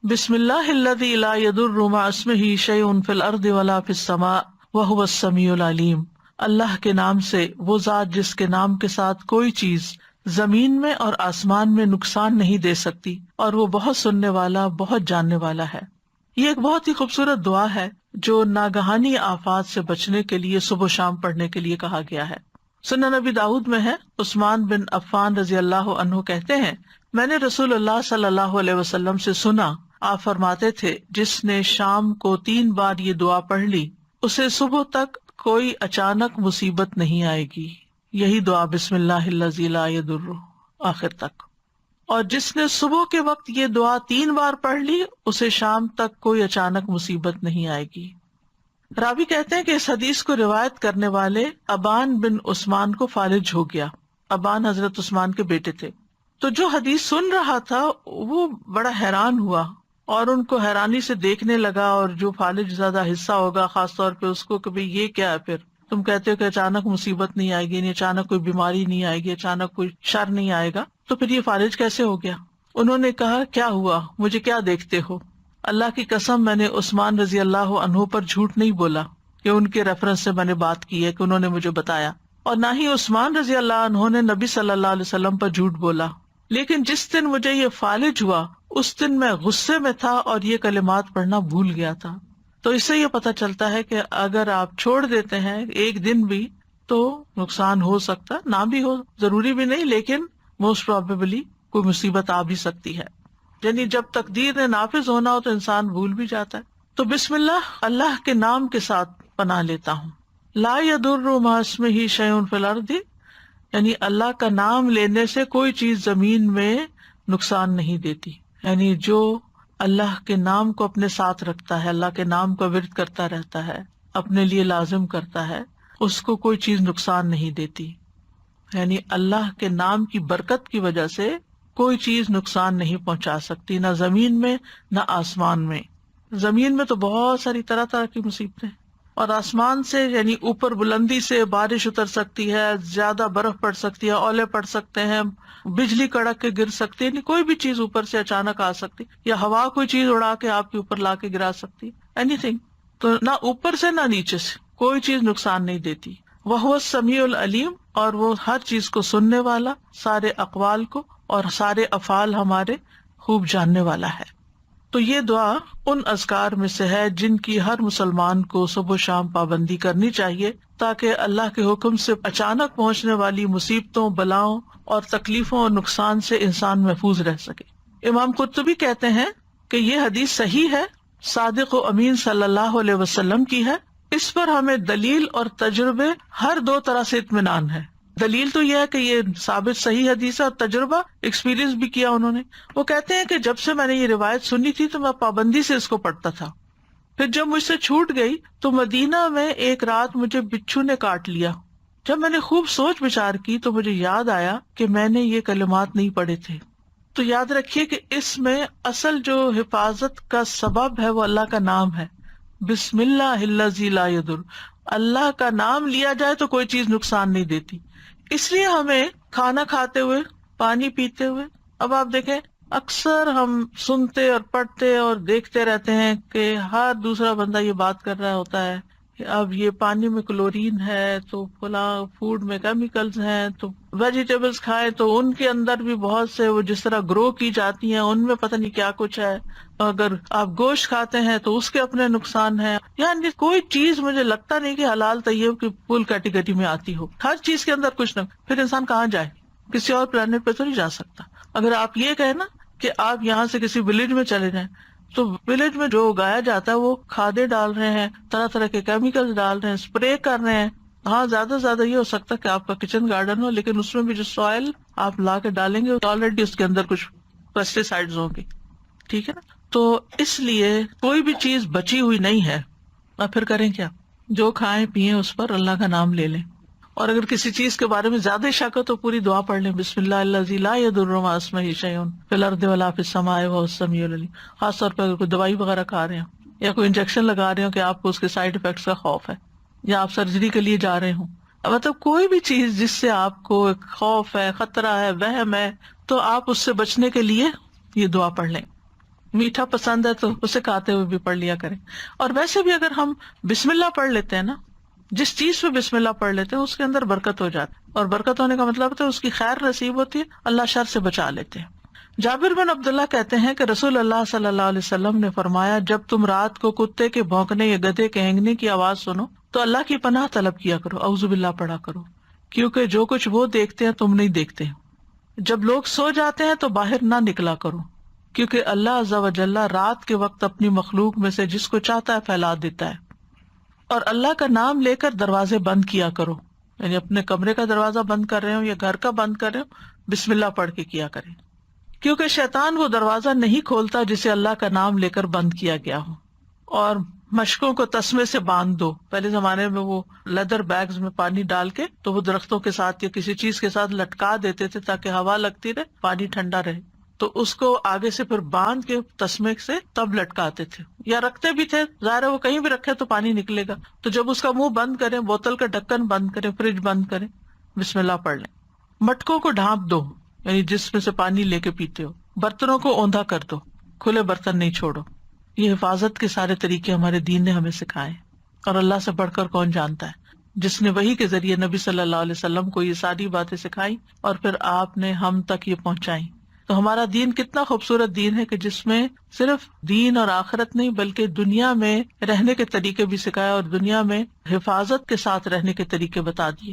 بسم اللہ الذی لا یضر مع اسمہ شیء فی الارض ولا فی السماء وہو السمیع العلیم۔ اللہ کے نام سے، وہ ذات جس کے نام کے ساتھ کوئی چیز زمین میں اور آسمان میں نقصان نہیں دے سکتی، اور وہ بہت سننے والا، بہت جاننے والا ہے۔ یہ ایک بہت ہی خوبصورت دعا ہے جو ناگہانی آفات سے بچنے کے لیے صبح و شام پڑھنے کے لیے کہا گیا ہے۔ سنن نبی داؤد میں ہے، عثمان بن عفان رضی اللہ عنہ کہتے ہیں، میں نے رسول اللہ صلی اللہ علیہ وسلم سے سنا، آپ فرماتے تھے، جس نے شام کو 3 بار یہ دعا پڑھ لی اسے صبح تک کوئی اچانک مصیبت نہیں آئے گی۔ یہی دعا بسم اللہ الذی لا یضر آخر تک۔ اور جس نے صبح کے وقت یہ دعا 3 بار پڑھ لی اسے شام تک کوئی اچانک مصیبت نہیں آئے گی۔ راوی کہتے ہیں کہ اس حدیث کو روایت کرنے والے ابان بن عثمان کو فالج ہو گیا۔ ابان حضرت عثمان کے بیٹے تھے۔ تو جو حدیث سن رہا تھا وہ بڑا حیران ہوا اور ان کو حیرانی سے دیکھنے لگا، اور جو فالج زیادہ حصہ ہوگا خاص طور پہ اس کو کہ بھئی یہ کیا ہے، پھر تم کہتے ہو کہ اچانک مصیبت نہیں آئے گی، یعنی اچانک کوئی بیماری نہیں آئے گی، اچانک کوئی شر نہیں آئے گا، تو پھر یہ فالج کیسے ہو گیا؟ انہوں نے کہا، کیا ہوا، مجھے کیا دیکھتے ہو؟ اللہ کی قسم، میں نے عثمان رضی اللہ عنہ پر جھوٹ نہیں بولا کہ ان کے ریفرنس سے میں نے بات کی ہے کہ انہوں نے مجھے بتایا، اور نہ ہی عثمان رضی اللہ عنہ نے نبی صلی اللہ علیہ وسلم پر جھوٹ بولا، لیکن جس دن مجھے یہ فالج ہوا اس دن میں غصے میں تھا اور یہ کلمات پڑھنا بھول گیا تھا۔ تو اس سے یہ پتہ چلتا ہے کہ اگر آپ چھوڑ دیتے ہیں ایک دن بھی تو نقصان ہو سکتا، نہ بھی ہو، ضروری بھی نہیں، لیکن موسٹ پروبیبلی کوئی مصیبت آ بھی سکتی ہے، یعنی جب تقدیر نے نافذ ہونا ہو تو انسان بھول بھی جاتا ہے۔ تو بسم اللہ، اللہ کے نام کے ساتھ پناہ لیتا ہوں۔ لا یضر مع اسمہ شیء فی الارض، یعنی اللہ کا نام لینے سے کوئی چیز زمین میں نقصان نہیں دیتی، یعنی جو اللہ کے نام کو اپنے ساتھ رکھتا ہے، اللہ کے نام کا ورد کرتا رہتا ہے، اپنے لیے لازم کرتا ہے، اس کو کوئی چیز نقصان نہیں دیتی، یعنی اللہ کے نام کی برکت کی وجہ سے کوئی چیز نقصان نہیں پہنچا سکتی، نہ زمین میں نہ آسمان میں۔ زمین میں تو بہت ساری طرح طرح کی مصیبتیں، اور آسمان سے یعنی اوپر بلندی سے بارش اتر سکتی ہے، زیادہ برف پڑ سکتی ہے، اولے پڑ سکتے ہیں، بجلی کڑک کے گر سکتی ہے، یعنی کوئی بھی چیز اوپر سے اچانک آ سکتی، یا ہوا کوئی چیز اڑا کے آپ کے اوپر لا کے گرا سکتی، اینی تھنگ۔ تو نہ اوپر سے نہ نیچے سے کوئی چیز نقصان نہیں دیتی۔ وہو السمیع العلیم، اور وہ ہر چیز کو سننے والا، سارے اقوال کو اور سارے افعال ہمارے خوب جاننے والا ہے۔ تو یہ دعا ان اذکار میں سے ہے جن کی ہر مسلمان کو صبح و شام پابندی کرنی چاہیے، تاکہ اللہ کے حکم سے اچانک پہنچنے والی مصیبتوں، بلاؤں اور تکلیفوں اور نقصان سے انسان محفوظ رہ سکے۔ امام قرطبی کہتے ہیں کہ یہ حدیث صحیح ہے، صادق و امین صلی اللہ علیہ وسلم کی ہے، اس پر ہمیں دلیل اور تجربے ہر 2 طرح سے اطمینان ہے۔ دلیل تو یہ ہے کہ یہ ثابت صحیح حدیث ہے، اور تجربہ ایکسپیرینس بھی کیا انہوں نے۔ وہ کہتے ہیں کہ جب سے میں نے یہ روایت سنی تھی تو میں پابندی سے اس کو پڑھتا تھا، پھر جب مجھ سے چھوٹ گئی تو مدینہ میں ایک رات مجھے بچھو نے کاٹ لیا۔ جب میں نے خوب سوچ بچار کی تو مجھے یاد آیا کہ میں نے یہ کلمات نہیں پڑھے تھے۔ تو یاد رکھیے کہ اس میں اصل جو حفاظت کا سبب ہے وہ اللہ کا نام ہے، بسم اللہ الذی لا یضر، اللہ کا نام لیا جائے تو کوئی چیز نقصان نہیں دیتی۔ اس لیے ہمیں کھانا کھاتے ہوئے، پانی پیتے ہوئے، اب آپ دیکھیں اکثر ہم سنتے اور پڑھتے اور دیکھتے رہتے ہیں کہ ہر دوسرا بندہ یہ بات کر رہا ہوتا ہے کہ اب یہ پانی میں کلورین ہے، تو فلاں فوڈ میں کیمیکلز ہیں، تو ویجیٹیبلز کھائیں تو ان کے اندر بھی بہت سے وہ جس طرح گرو کی جاتی ہیں ان میں پتہ نہیں کیا کچھ ہے، اگر آپ گوشت کھاتے ہیں تو اس کے اپنے نقصان ہیں، یعنی کوئی چیز مجھے لگتا نہیں کہ حلال طیب کی فل کیٹیگری میں آتی ہو، ہر چیز کے اندر کچھ نہ، پھر انسان کہاں جائے؟ کسی اور پلانٹ پہ تو نہیں جا سکتا۔ اگر آپ یہ کہیں نا کہ آپ یہاں سے کسی ولیج میں چلے جائیں تو ولیج میں جو اگایا جاتا ہے وہ کھادیں ڈال رہے ہیں، طرح طرح کے کیمیکل ڈال رہے ہیں، اسپرے کر رہے ہیں۔ ہاں زیادہ سے زیادہ یہ ہو سکتا ہے کہ آپ کا کچن گارڈن ہو، لیکن اس میں بھی جو سوائل آپ لا کے ڈالیں گے آلریڈی اس کے اندر کچھ پیسٹی سائڈز ہوں گے، ٹھیک ہے نا؟ تو اس لیے کوئی بھی چیز بچی ہوئی نہیں ہے، اب پھر کریں کیا؟ جو کھائیں پیئیں اس پر اللہ کا نام لے لیں، اور اگر کسی چیز کے بارے میں زیادہ شک ہو تو پوری دعا پڑھ لیں، بسم اللہ الذی لا یضر مع اسمہ شیء فی الارض ولا فی السماء وہو السمیع العلیم۔ خاص طور پہ اگر کوئی دوائی وغیرہ کھا رہے ہیں یا کوئی انجیکشن لگا رہے ہو کہ آپ کو اس کے سائڈ افیکٹس کا خوف ہے، یا آپ سرجری کے لیے جا رہے ہوں، مطلب کوئی بھی چیز جس سے آپ کو ایک خوف ہے، خطرہ ہے، وہم ہے، تو آپ اس سے بچنے کے لیے یہ دعا پڑھ لیں۔ میٹھا پسند ہے تو اسے کھاتے ہوئے بھی پڑھ لیا کریں. اور ویسے بھی اگر ہم بسم اللہ پڑھ لیتے ہیں نا، جس چیز پہ بسم اللہ پڑھ لیتے ہیں اس کے اندر برکت ہو جاتی ہے، اور برکت ہونے کا مطلب ہے اس کی خیر نصیب ہوتی ہے، اللہ شر سے بچا لیتے ہیں. جابر بن عبداللہ کہتے ہیں کہ رسول اللہ صلی اللہ علیہ وسلم نے فرمایا، جب تم رات کو کتے کے بھونکنے یا گدھے کے ہینگنے کی آواز سنو تو اللہ کی پناہ طلب کیا کرو، اعوذ باللہ پڑھا کرو، کیونکہ جو کچھ وہ دیکھتے ہیں تم نہیں دیکھتے. جب لوگ سو جاتے ہیں تو باہر نہ نکلا کرو، کیونکہ اللہ عز و جل رات کے وقت اپنی مخلوق میں سے جس کو چاہتا ہے پھیلا دیتا ہے. اور اللہ کا نام لے کر دروازے بند کیا کرو، یعنی اپنے کمرے کا دروازہ بند کر رہے ہو یا گھر کا بند کر رہے ہو، بسم اللہ پڑھ کے کیا کریں، کیونکہ شیطان وہ دروازہ نہیں کھولتا جسے اللہ کا نام لے کر بند کیا گیا ہو. اور مشکوں کو تسمے سے باندھ دو. پہلے زمانے میں وہ لیدر بیگز میں پانی ڈال کے تو وہ درختوں کے ساتھ یا کسی چیز کے ساتھ لٹکا دیتے تھے تاکہ ہوا لگتی رہے، پانی ٹھنڈا رہے. تو اس کو آگے سے پھر باندھ کے تسمے سے تب لٹکاتے تھے یا رکھتے بھی تھے. ظاہر ہے وہ کہیں بھی رکھے تو پانی نکلے گا، تو جب اس کا منہ بند کریں، بوتل کا ڈھکن بند کریں، فریج بند کریں، بسم اللہ پڑھ لیں. مٹکوں کو ڈھانپ دو، یعنی جس میں سے پانی لے کے پیتے ہو. برتنوں کو اوندا کر دو، کھلے برتن نہیں چھوڑو. یہ حفاظت کے سارے طریقے ہمارے دین نے ہمیں سکھائے، اور اللہ سے بڑھ کر کون جانتا ہے، جس نے وحی کے ذریعے نبی صلی اللہ علیہ وسلم کو یہ ساری باتیں سکھائی اور پھر آپ نے ہم تک یہ پہنچائی. تو ہمارا دین کتنا خوبصورت دین ہے کہ جس میں صرف دین اور آخرت نہیں بلکہ دنیا میں رہنے کے طریقے بھی سکھائے اور دنیا میں حفاظت کے ساتھ رہنے کے طریقے بتا دیے.